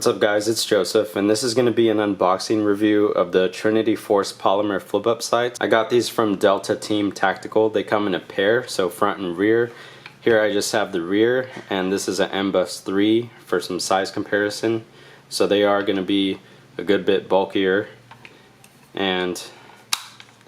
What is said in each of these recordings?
What's up guys, it's Joseph, and this is going to be an unboxing review of the Trinity Force Polymer Flip Up sights. I got these from Delta Team Tactical. They come in a pair, so front and rear. Here I just have the rear, and this is an MBUS 3 for some size comparison. So they are going to be a good bit bulkier, and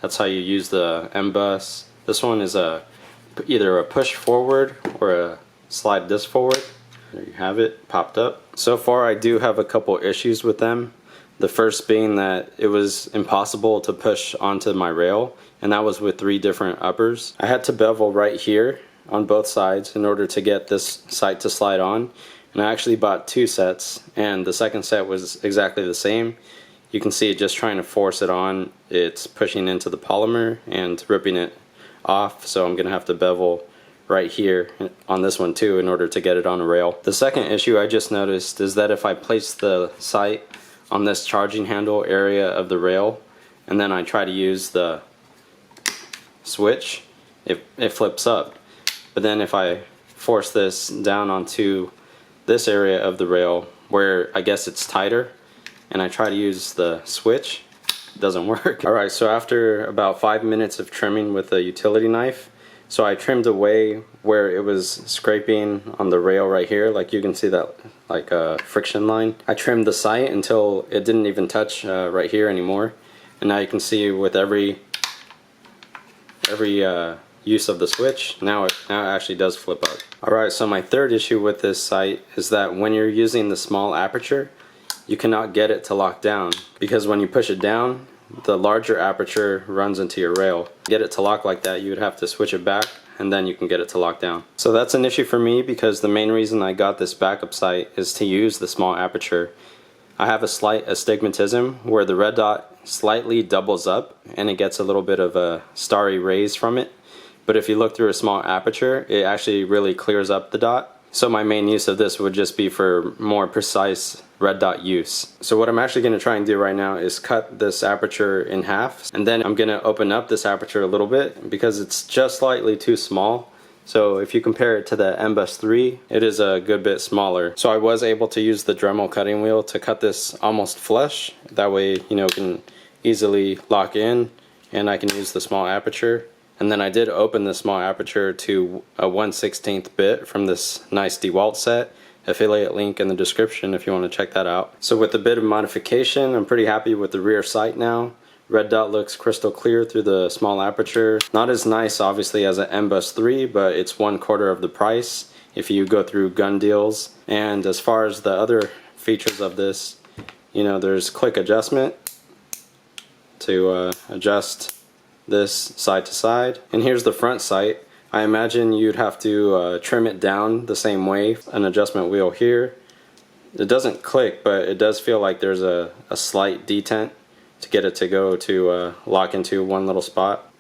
that's how you use the MBUS. This one is either a push forward or a slide this forward. There you have it, popped up. So far I do have a couple issues with them. The first being that it was impossible to push onto my rail, and that was with 3 different uppers. I had to bevel right here on both sides in order to get this sight to slide on, and I actually bought 2 sets, and the second set was exactly the same. You can see it just trying to force it on. It's pushing into the polymer and ripping it off, so I'm gonna have to bevel right here on this one too in order to get it on a rail. The second issue I just noticed is that if I place the sight on this charging handle area of the rail and then I try to use the switch, it flips up. But then if I force this down onto this area of the rail where I guess it's tighter and I try to use the switch, it doesn't work. Alright, so after about 5 minutes of trimming with a utility knife, so I trimmed away where it was scraping on the rail right here, like you can see that like a friction line. I trimmed the sight until it didn't even touch right here anymore, and now you can see with every use of the switch, now it actually does flip up. Alright, so my third issue with this sight is that when you're using the small aperture, you cannot get it to lock down, because when you push it down, the larger aperture runs into your rail. To get it to lock like that, you would have to switch it back, and then you can get it to lock down. So that's an issue for me, because the main reason I got this backup sight is to use the small aperture. I have a slight astigmatism where the red dot slightly doubles up and it gets a little bit of a starry rays from it. But if you look through a small aperture, it actually really clears up the dot. So my main use of this would just be for more precise red dot use. So what I'm actually going to try and do right now is cut this aperture in half, and then I'm going to open up this aperture a little bit because it's just slightly too small. So if you compare it to the MBUS 3, it is a good bit smaller. So I was able to use the Dremel cutting wheel to cut this almost flush. That way, you know, it can easily lock in, and I can use the small aperture. And then I did open the small aperture to a 1/16 bit from this nice DeWalt set. Affiliate link in the description if you want to check that out. So with a bit of modification, I'm pretty happy with the rear sight now. Red dot looks crystal clear through the small aperture. Not as nice obviously as an MBUS 3, but it's 1/4 of the price if you go through gun deals. And as far as the other features of this, you know, there's quick adjustment to adjust this side to side. And here's the front sight. I imagine you'd have to trim it down the same way. An adjustment wheel here. It doesn't click, but it does feel like there's a slight detent to get it to go to lock into one little spot.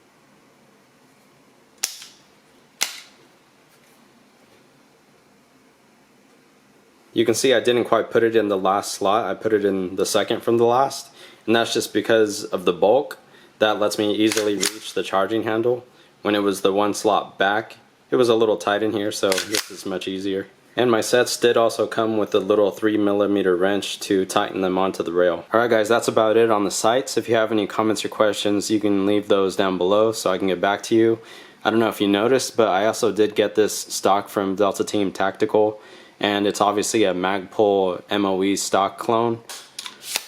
You can see I didn't quite put it in the last slot. I put it in the second from the last, and that's just because of the bulk. That lets me easily reach the charging handle. When it was the one slot back, it was a little tight in here, so this is much easier. And my sets did also come with a little 3mm wrench to tighten them onto the rail. Alright guys, that's about it on the sights. If you have any comments or questions, you can leave those down below so I can get back to you. I don't know if you noticed, but I also did get this stock from Delta Team Tactical, and it's obviously a Magpul MOAB stock clone.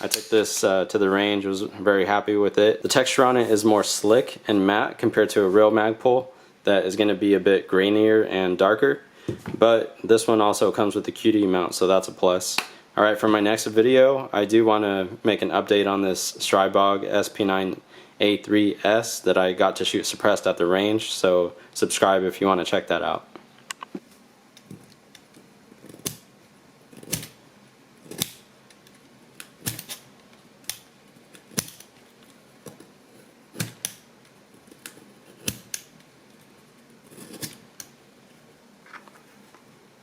I took this to the range, was very happy with it. The texture on it is more slick and matte compared to a real Magpul that is going to be a bit grainier and darker. But this one also comes with the QD mount, so that's a plus. Alright, for my next video, I do want to make an update on this Strybog SP9A3S that I got to shoot suppressed at the range, so subscribe if you want to check that out.